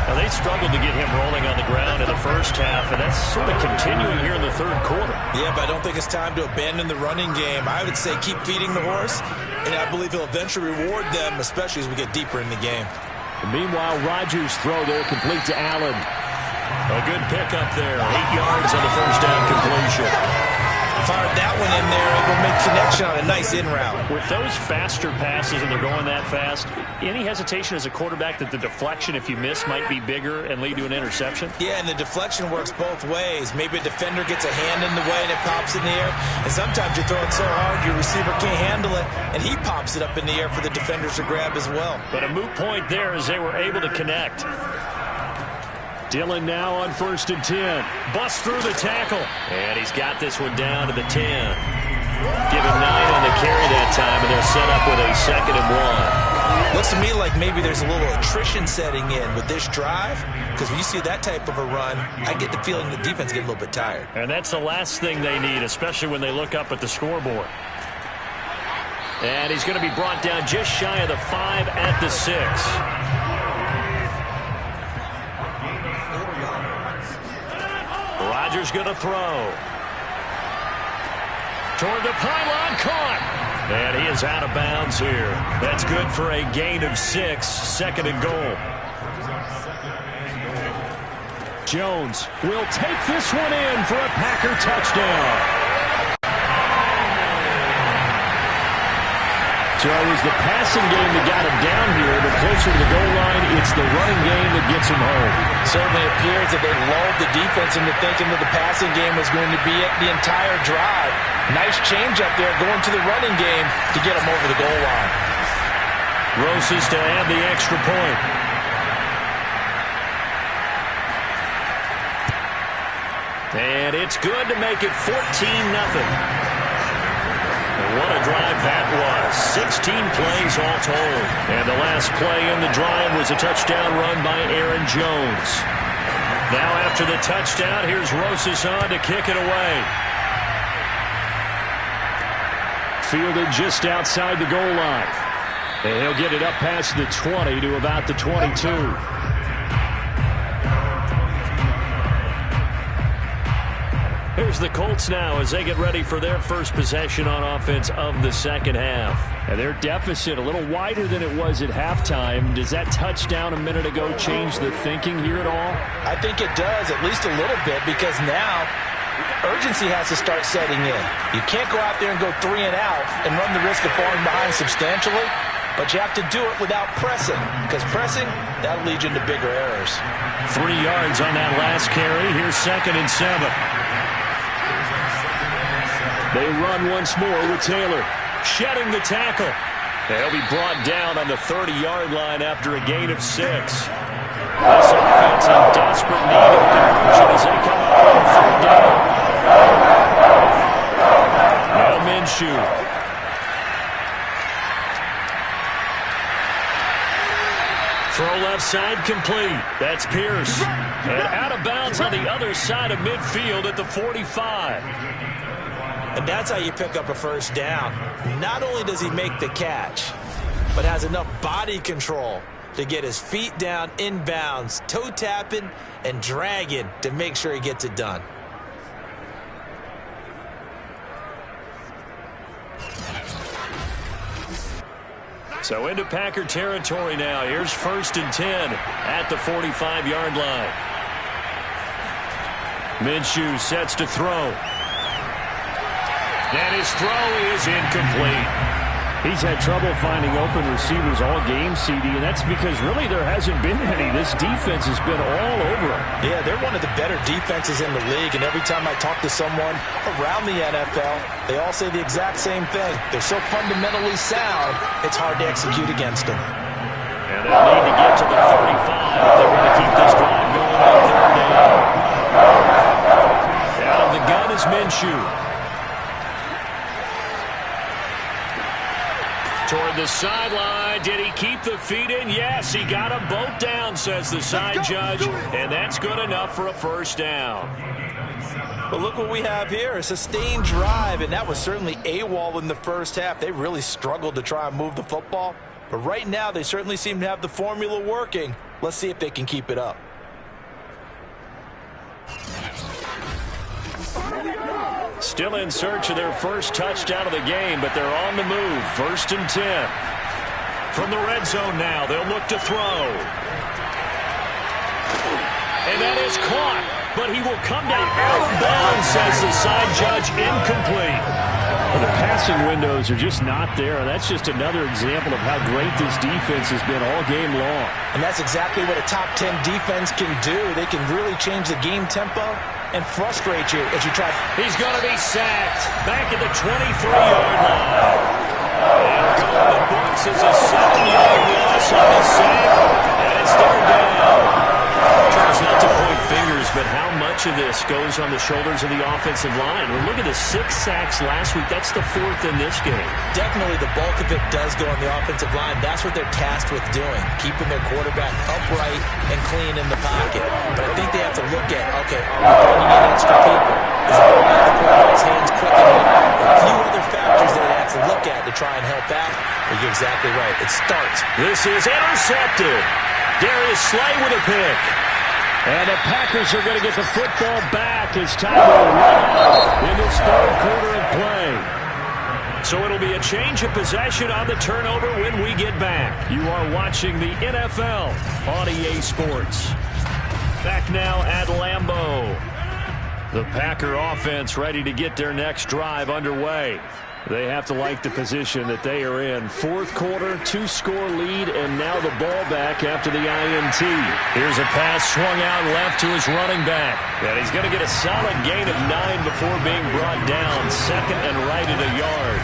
Now they struggled to get him rolling on the ground in the first half, and that's sort of continuing here in the third quarter. Yeah, but I don't think it's time to abandon the running game. I would say keep feeding the horse, and I believe he'll eventually reward them, especially as we get deeper in the game. And meanwhile, Rodgers' throw there complete to Allen. A good pickup there, 8 yards on the first down completion. Fired that one in there, able to make connection on a nice in route. With those faster passes and they're going that fast, any hesitation as a quarterback that the deflection, if you miss, might be bigger and lead to an interception? Yeah, and the deflection works both ways. Maybe a defender gets a hand in the way and it pops in the air. And sometimes you throw it so hard your receiver can't handle it, and he pops it up in the air for the defenders to grab as well. But a moot point there as they were able to connect. Dillon now on 1st and 10. Busts through the tackle. And he's got this one down to the 10. Give him 9 on the carry that time, and they'll set up with a 2nd and 1. Looks to me like maybe there's a little attrition setting in with this drive, because when you see that type of a run, I get the feeling the defense get a little bit tired. And that's the last thing they need, especially when they look up at the scoreboard. And he's going to be brought down just shy of the 5 at the 6. Rodgers going to throw. Toward the pylon, caught. And he is out of bounds here. That's good for a gain of 6, 2nd and goal. Jones will take this one in for a Packer touchdown. So it was the passing game that got him down here, but closer to the goal line, it's the running game that gets him home. Certainly appears that they lulled the defense into thinking that the passing game was going to be the entire drive. Nice change up there going to the running game to get him over the goal line. Rosas to add the extra point. And it's good to make it 14-0. What a drive that was. 16 plays all told. And the last play in the drive was a touchdown run by Aaron Jones. Now after the touchdown, here's Rosas on to kick it away. Fielded just outside the goal line. And he'll get it up past the 20 to about the 22. Here's the Colts now as they get ready for their first possession on offense of the second half. And their deficit a little wider than it was at halftime. Does that touchdown a minute ago change the thinking here at all? I think it does, at least a little bit, because now urgency has to start setting in. You can't go out there and go 3 and out and run the risk of falling behind substantially, but you have to do it without pressing, because pressing, that'll lead you into bigger errors. 3 yards on that last carry. Here's 2nd and 7. They run once more with Taylor. Shedding the tackle. They'll be brought down on the 30-yard line after a gain of 6. This offense in desperate need of conversion as they come up on 3rd down. Now Minshew. Throw left side complete. That's Pierce. And out of bounds on the other side of midfield at the 45. And that's how you pick up a first down. Not only does he make the catch, but has enough body control to get his feet down inbounds, toe tapping and dragging to make sure he gets it done. So into Packer territory now. Here's 1st and 10 at the 45-yard line. Minshew sets to throw. And his throw is incomplete. He's had trouble finding open receivers all game, CD, and that's because really there hasn't been many. This defense has been all over him. Yeah, they're one of the better defenses in the league, and every time I talk to someone around the NFL, they all say the exact same thing. They're so fundamentally sound, it's hard to execute against them. And they'll need to get to the 35 if they want to keep this drive going on 3rd down. Out of the gun is Minshew. toward the sideline. Did he keep the feet in? Yes, he got them both down, says the side judge, and that's good enough for a first down. But look what we have here, a sustained drive, and that was certainly AWOL in the first half. They really struggled to try and move the football, but right now they certainly seem to have the formula working. Let's see if they can keep it up. Still in search of their first touchdown of the game, but they're on the move. 1st and 10. From the red zone now, they'll look to throw. And that is caught, but he will come down out of bounds, says the side judge, incomplete. Well, the passing windows are just not there, and that's just another example of how great this defense has been all game long. And that's exactly what a top 10 defense can do. They can really change the game tempo and frustrate you as you try. He's going to be sacked back at the 23-yard line. He'll go to the books as a 7-yard loss on the sack, and it's third down. Tries not to point fingers, but how much of this goes on the shoulders of the offensive line? Well, look at the 6 sacks last week. That's the 4th in this game. Definitely the bulk of it does go on the offensive line. That's what they're tasked with doing, keeping their quarterback upright and clean in the pocket. But I think they have to look at, okay, are we bringing in extra people? Is it the quarterback's hands quick enough? A few other factors that they have to look at to try and help out. But you're exactly right. It starts. This is intercepted. Darius Slay with a pick. And the Packers are going to get the football back as time will run out in this third quarter of play. So it'll be a change of possession on the turnover when we get back. You are watching the NFL on EA Sports. Back now at Lambeau. The Packer offense ready to get their next drive underway. They have to like the position that they are in. 4th quarter, 2-score lead, and now the ball back after the INT. Here's a pass swung out left to his running back. And he's going to get a solid gain of 9 before being brought down. 2nd and right at a yard.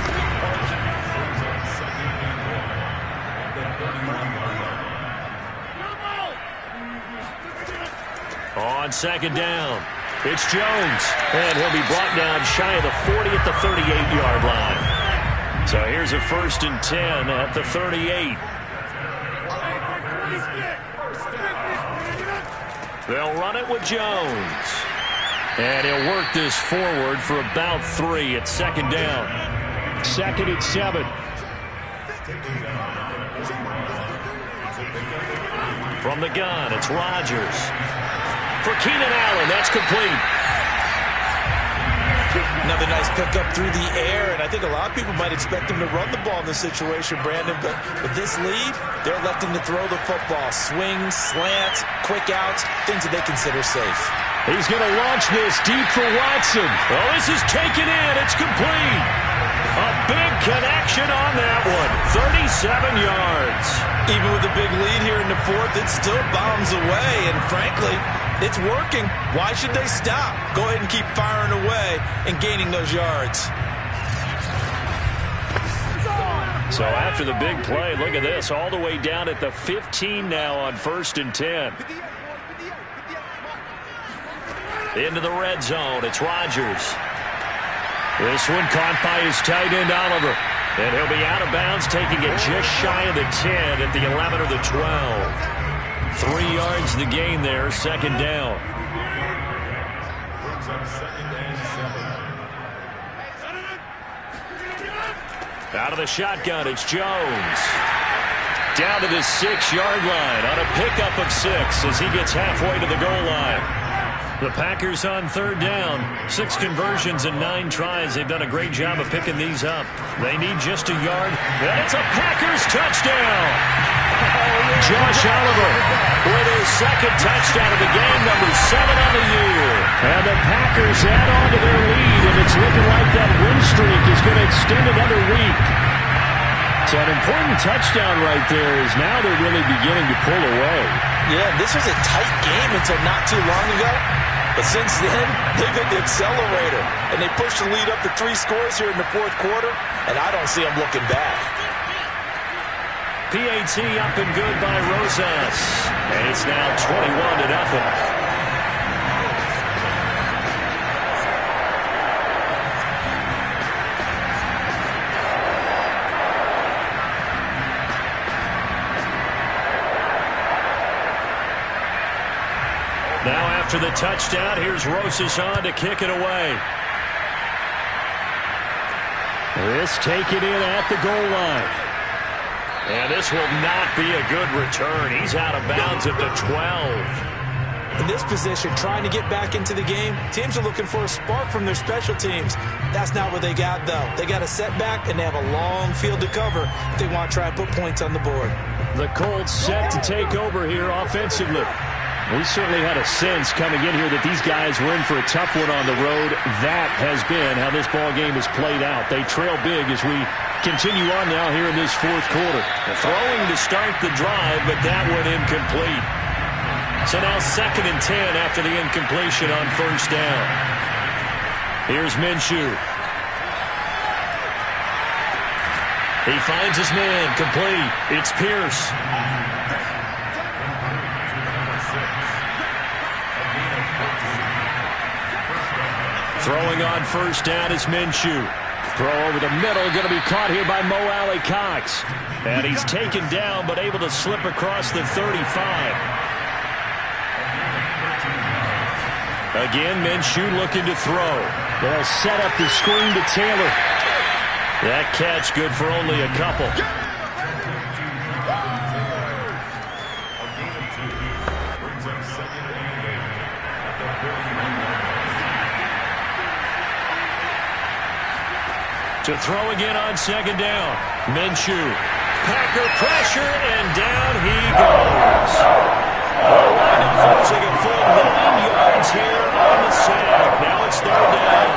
On 2nd down. It's Jones, and he'll be brought down shy of the 40 at the 38-yard line. So here's a 1st and 10 at the 38. They'll run it with Jones. And he'll work this forward for about 3 at 2nd down. 2nd and 7. From the gun, it's Rodgers. For Keenan Allen, that's complete. Another nice pickup through the air, and I think a lot of people might expect him to run the ball in this situation, Brandon, but with this lead, they're electing to throw the football. Swings, slants, quick outs, things that they consider safe. He's going to launch this deep for Watson. Oh, this is taken in. It's complete. A big connection on that one. 37 yards. Even with a big lead here in the 4th, it still bombs away, and frankly, it's working. Why should they stop? Go ahead and keep firing away and gaining those yards. So after the big play, look at this, all the way down at the 15 now on 1st and 10. Into the red zone, it's Rodgers. This one caught by his tight end, Oliver. And he'll be out of bounds, taking it just shy of the 10 at the 11 or the 12. 3 yards the gain there, 2nd down. Out of the shotgun, it's Jones. Down to the 6-yard line on a pickup of 6 as he gets halfway to the goal line. The Packers on 3rd down. 6 conversions and 9 tries. They've done a great job of picking these up. They need just a yard. That's a Packers touchdown. Josh Oliver with his 2nd touchdown of the game, number 7 on the year. And the Packers add on to their lead, and it's looking like that win streak is going to extend another week. So an important touchdown right there is now they're really beginning to pull away. Yeah, this was a tight game until not too long ago. But since then, they've hit the accelerator. And they pushed the lead up to 3 scores here in the 4th quarter. And I don't see them looking back. PAT up and good by Rosas. And it's now 21-0. after the touchdown, here's Rosas on to kick it away. This taken in at the goal line. And this will not be a good return. He's out of bounds at the 12. In this position, trying to get back into the game, teams are looking for a spark from their special teams. That's not what they got, though. They got a setback, and they have a long field to cover if they want to try and put points on the board. The Colts set to take over here offensively. We certainly had a sense coming in here that these guys were in for a tough one on the road. That has been how this ball game has played out. They trail big as we continue on now here in this fourth quarter. Throwing to start the drive, but that one incomplete. So now 2nd and 10 after the incompletion on first down. Here's Minshew. He finds his man, complete. It's Pierce. Throwing on first down is Minshew. Throw over the middle, going to be caught here by Mo Alley-Cox. And he's taken down, but able to slip across the 35. Again, Minshew looking to throw. They'll set up the screen to Taylor. That catch good for only a couple. To throw again on 2nd down. Minshew. Packer pressure, and down he goes. Losing a full 9 yards here on the sack. Now it's 3rd down.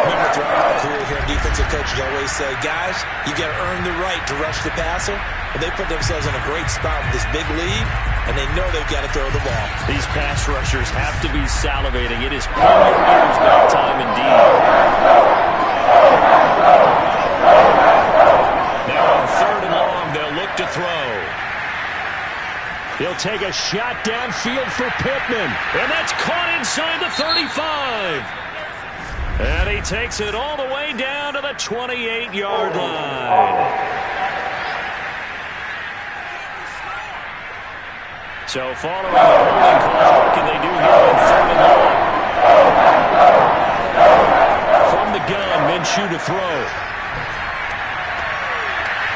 Remember, throughout my career here, defensive coaches always say, guys, you got to earn the right to rush the passer. But they put themselves in a great spot with this big lead, and they know they've got to throw the ball. These pass rushers have to be salivating. It is plenty of years back time indeed. Now on 3rd and long, they'll look to throw. He'll take a shot downfield for Pittman. And that's caught inside the 35. And he takes it all the way down to the 28-yard line. So following the holding call, what can they do here on 3rd and long? From the gun, Minshew to throw.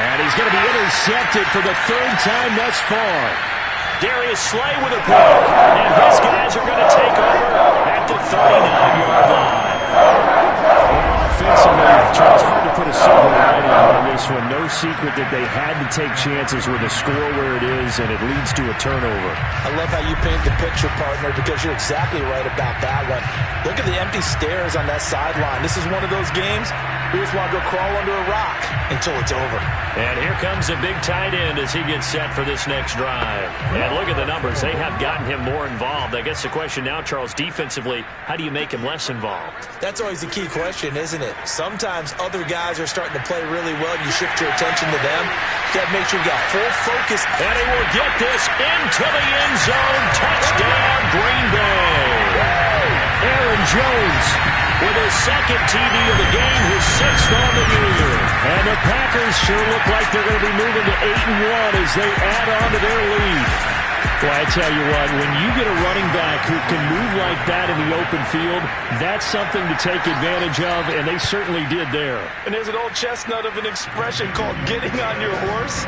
And he's going to be intercepted for the 3rd time thus far. Darius Slay with a pick. And his guys are going to take over at the 39-yard line. Offensively, Charles, hard to put a silver lining on this one. No secret that they had to take chances with a score where it is, and it leads to a turnover. I love how you paint the picture, partner, because you're exactly right about that one. Look at the empty stairs on that sideline. This is one of those games we just want to go crawl under a rock until it's over. And here comes a big tight end as he gets set for this next drive. And look at the numbers. They have gotten him more involved. I guess the question now, Charles, defensively, how do you make him less involved? That's always the key question, isn't it? Sometimes other guys are starting to play really well, and you shift your attention to them. You got to make sure you got full focus. And he will get this into the end zone. Touchdown, Green Bay. Aaron Jones with his 2nd TD of the game, his 6th on the year. And the Packers sure look like they're going to be moving to 8-1 as they add on to their lead. Well, I tell you what, when you get a running back who can move like that in the open field, that's something to take advantage of, and they certainly did there. And there's an old chestnut of an expression called getting on your horse.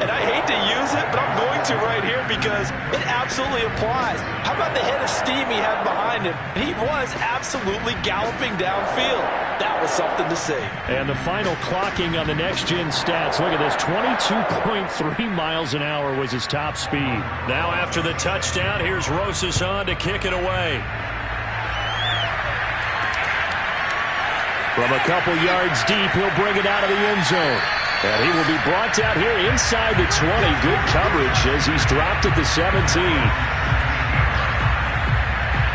And I hate to use it, but I'm going to right here because it absolutely applies. How about the head of steam he had behind him? And he was absolutely galloping downfield. That was something to see. And the final clocking on the next-gen stats. Look at this, 22.3 miles an hour was his top speed. Now after the touchdown, here's Rosas on to kick it away. From a couple yards deep, he'll bring it out of the end zone. And he will be brought down here inside the 20. Good coverage as he's dropped at the 17.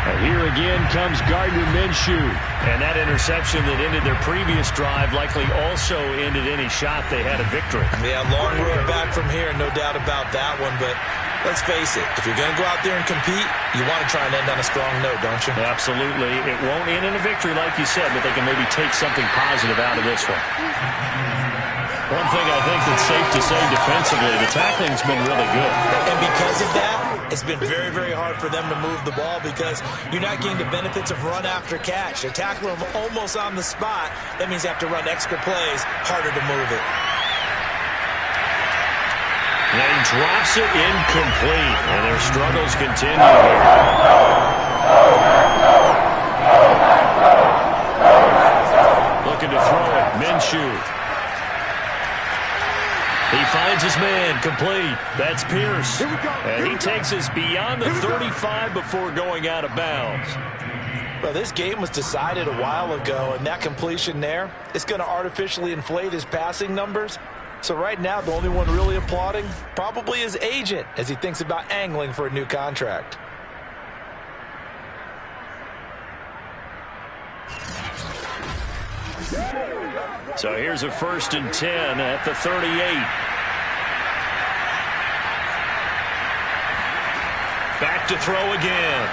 And here again comes Gardner Minshew. And that interception that ended their previous drive likely also ended any shot they had at victory. Yeah, long road back from here, no doubt about that one. But let's face it, if you're going to go out there and compete, you want to try and end on a strong note, don't you? Absolutely. It won't end in a victory like you said, but they can maybe take something positive out of this one. One thing I think that's safe to say defensively, the tackling's been really good. And because of that, it's been very, very hard for them to move the ball because you're not getting the benefits of run after catch. They're tackling them almost on the spot. That means they have to run extra plays, harder to move it. And he drops it incomplete, and their struggles continue here. Looking to throw it, Minshew. He finds his man, complete. That's Pierce. And he takes us beyond the 35 before going out of bounds. Well, this game was decided a while ago, and that completion there is going to artificially inflate his passing numbers. So right now, the only one really applauding probably his agent as he thinks about angling for a new contract. So here's a 1st and 10 at the 38. Back to throw again.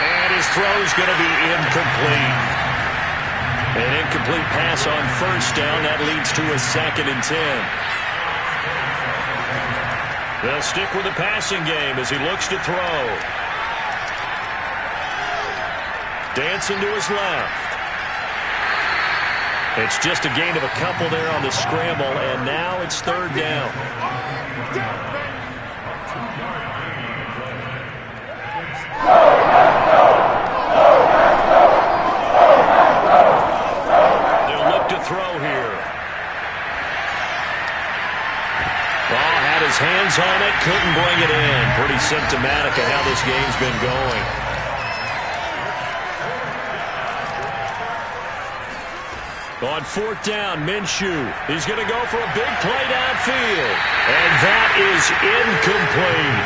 And his throw's going to be incomplete. An incomplete pass on 1st down. That leads to a 2nd and 10. They'll stick with the passing game as he looks to throw. Dancing to his left. It's just a gain of a couple there on the scramble, and now it's 3rd down. They'll look to throw here. Ball had his hands on it, couldn't bring it in. Pretty symptomatic of how this game's been going. On 4th down, Minshew. He's going to go for a big play downfield. And that is incomplete.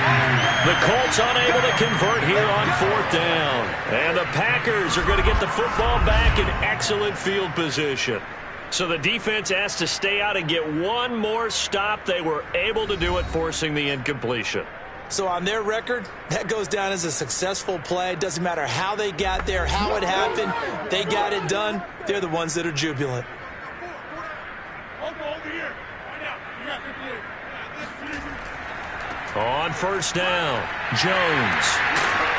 The Colts unable to convert here on 4th down. And the Packers are going to get the football back in excellent field position. So the defense has to stay out and get one more stop. They were able to do it, forcing the incompletion. So on their record, that goes down as a successful play. It doesn't matter how they got there, how it happened. They got it done. They're the ones that are jubilant. On 1st down, Jones.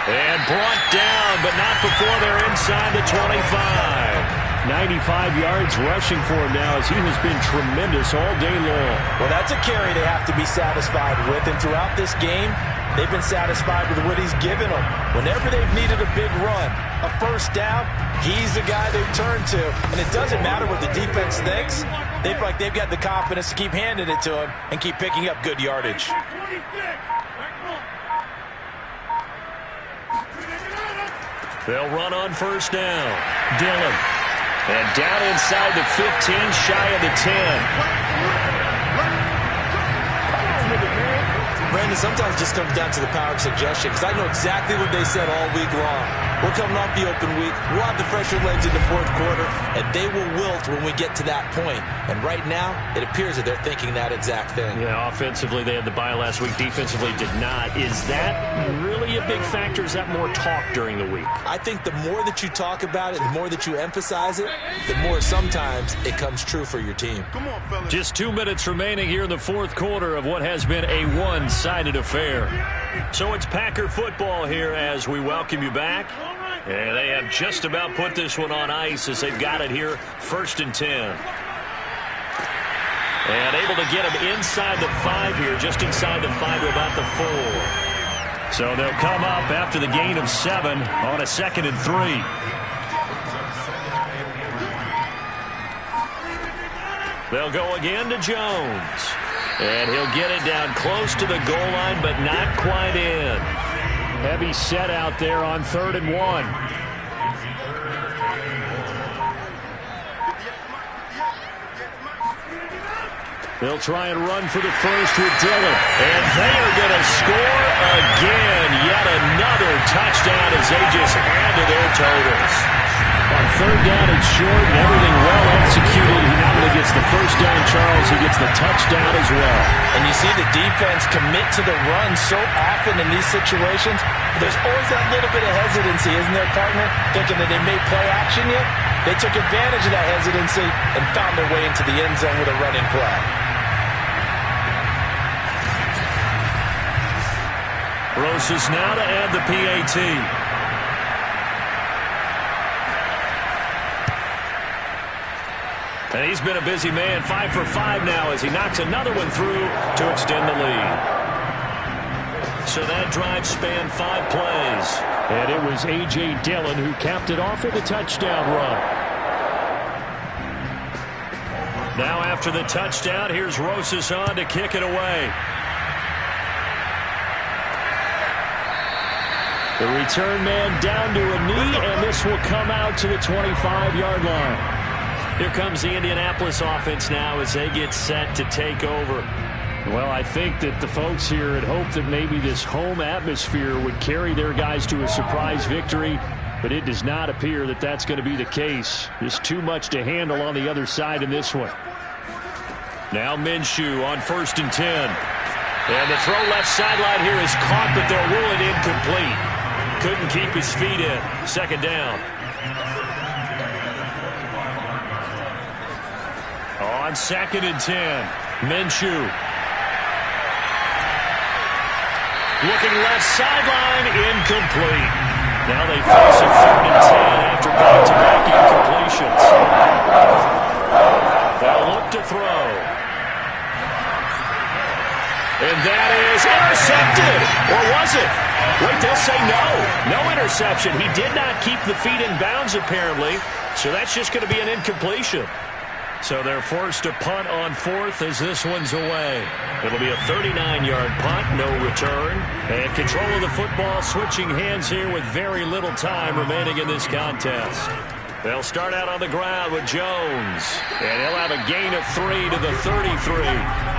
And brought down, but not before they're inside the 25. 95 yards rushing for him now as he has been tremendous all day long. Well, that's a carry they have to be satisfied with. And throughout this game, they've been satisfied with what he's given them. Whenever they've needed a big run, a 1st down, he's the guy they've turned to. And it doesn't matter what the defense thinks. They feel like they've got the confidence to keep handing it to him and keep picking up good yardage. They'll run on 1st down. Dillon. And down inside the 15, shy of the 10. Brandon, sometimes it just comes down to the power of suggestion, because I know exactly what they said all week long. We're coming off the open week. We'll have the fresher legs in the 4th quarter, and they will wilt when we get to that point. And right now, it appears that they're thinking that exact thing. Yeah, offensively, they had the bye last week. Defensively, did not. Is that really a big factor? Is that more talk during the week? I think the more that you talk about it, the more that you emphasize it, the more sometimes it comes true for your team. Come on, fellas. Just 2 minutes remaining here in the 4th quarter of what has been a one-sided affair. So it's Packer football here as we welcome you back. And they have just about put this one on ice as they've got it here, 1st and 10. And able to get him inside the 5 here, just inside the 5 to about the 4. So they'll come up after the gain of 7 on a 2nd and 3. They'll go again to Jones. And he'll get it down close to the goal line, but not quite in. Heavy set out there on 3rd and 1. They'll try and run for the first with Dillon. And they are going to score again. Yet another touchdown as they just add to their totals. On 3rd down and short, and everything well executed. He not only gets the 1st down, Charles, he gets the touchdown as well. And you see the defense commit to the run so often in these situations. There's always that little bit of hesitancy, isn't there, partner? Thinking that they may play action you. They took advantage of that hesitancy and found their way into the end zone with a running play. Rosas now to add the PAT. And he's been a busy man, 5 for 5 now as he knocks another one through to extend the lead. So that drive spanned 5 plays. And it was A.J. Dillon who capped it off with a touchdown run. Now after the touchdown, here's Rosas on to kick it away. The return man down to a knee, and this will come out to the 25-yard line. Here comes the Indianapolis offense now as they get set to take over. Well, I think that the folks here had hoped that maybe this home atmosphere would carry their guys to a surprise victory, but it does not appear that that's going to be the case. Just too much to handle on the other side in this one. Now Minshew on 1st and 10. And the throw left sideline here is caught, but they'll rule it incomplete. Couldn't keep his feet in. 2nd down. On 2nd and 10, Minshew. Looking left sideline, incomplete. Now they face a 3rd and 10 after back-to-back incompletions. They'll look to throw. And that is intercepted. Or was it? Wait, they'll say no. No interception. He did not keep the feet in bounds, apparently. So that's just going to be an incompletion. So they're forced to punt on 4th as this one's away. It'll be a 39-yard punt, no return. And control of the football switching hands here with very little time remaining in this contest. They'll start out on the ground with Jones. And he'll have a gain of 3 to the 33.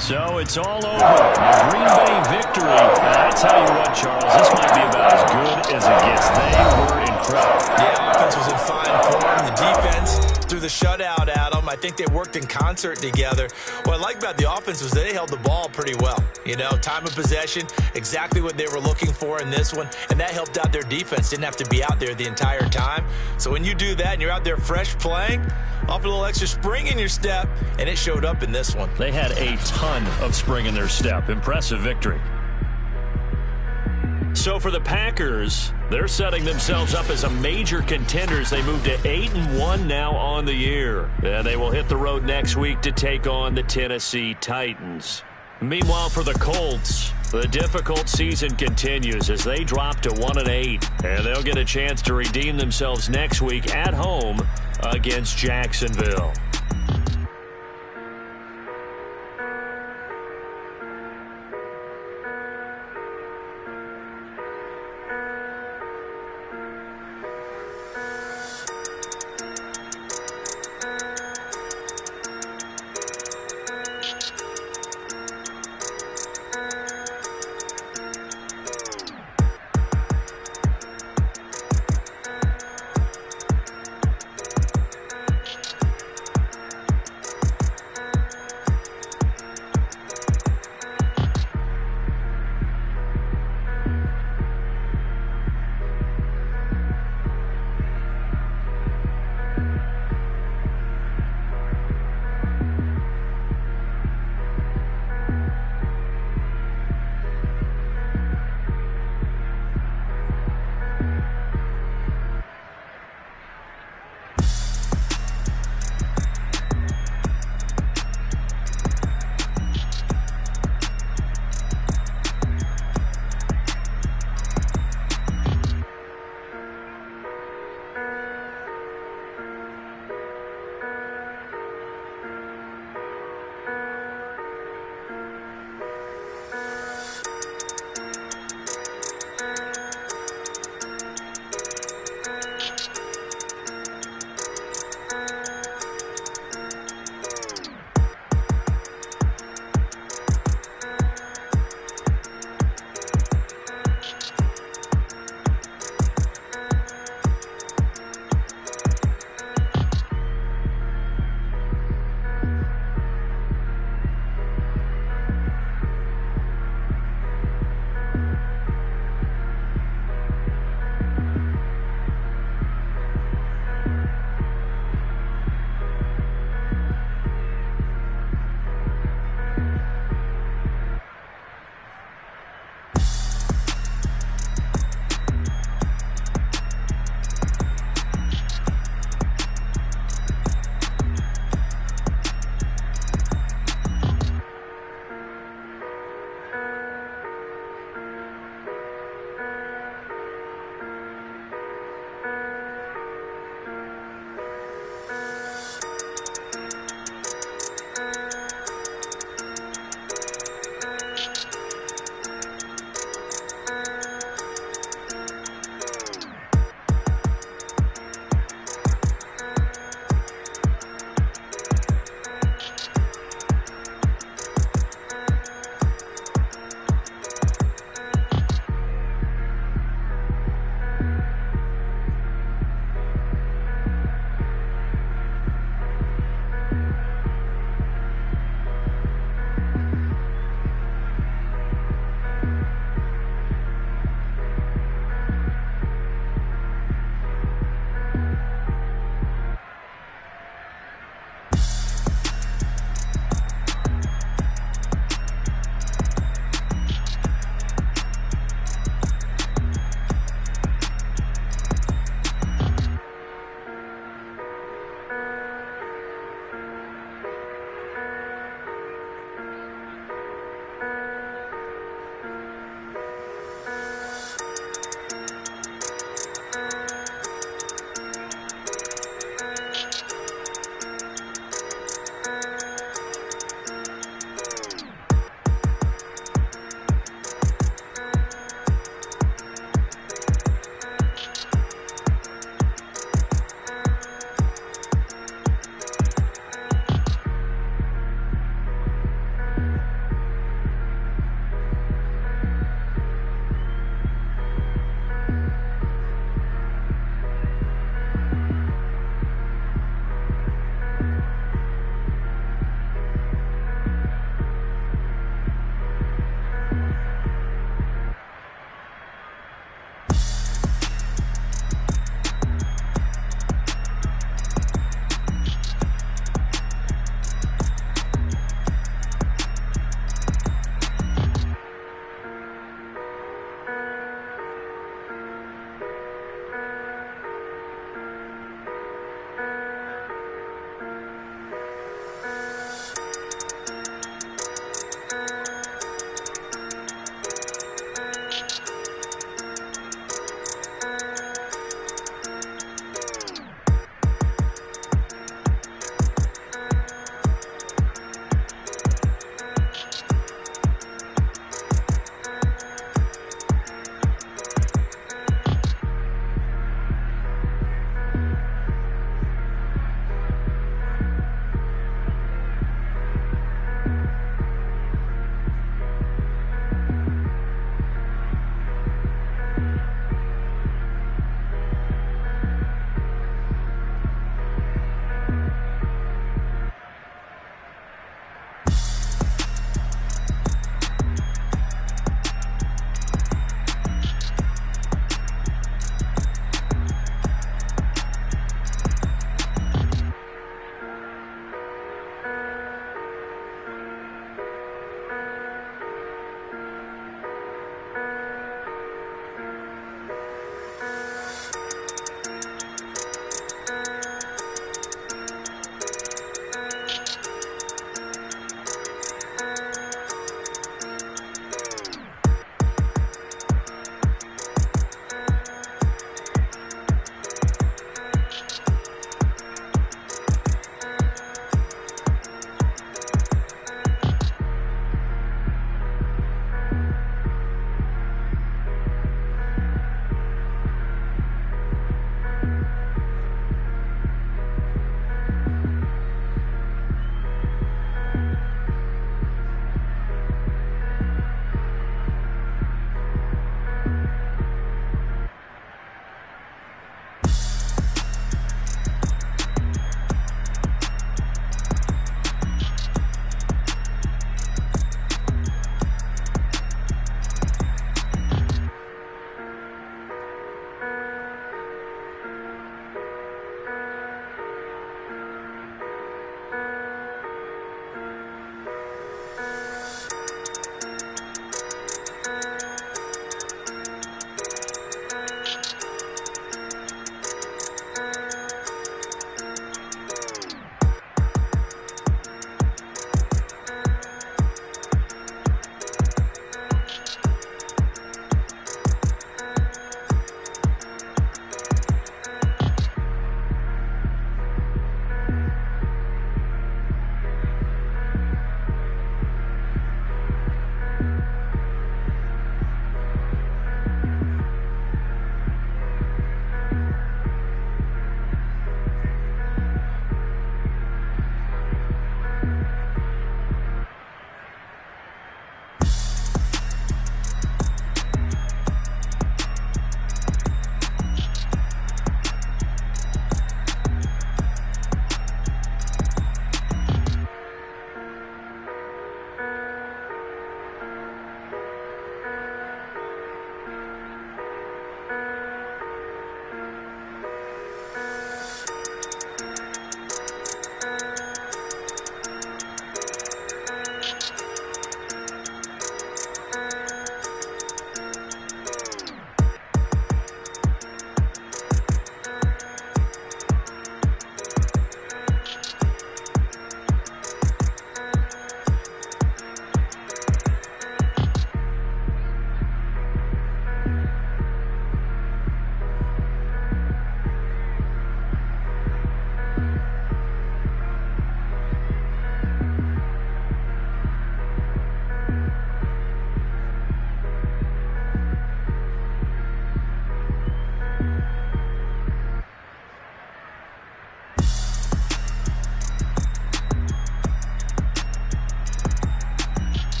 So it's all over. A Green Bay victory. I tell you what, Charles, this might be about as good as it gets. They were incredible. Yeah, offense was in fine form. The defense threw the shutout at them. I think they worked in concert together. What I like about the offense was they held the ball pretty well. You know, time of possession, exactly what they were looking for in this one, and that helped out their defense. Didn't have to be out there the entire time. So when you do that and you're out there fresh playing, off a little extra spring in your step, and it showed up in this one. They had a ton of spring in their step. Impressive victory. So for the Packers, they're setting themselves up as a major contenders. They move to 8-1 now on the year. And they will hit the road next week to take on the Tennessee Titans. Meanwhile, for the Colts, the difficult season continues as they drop to 1-8. And they'll get a chance to redeem themselves next week at home against Jacksonville.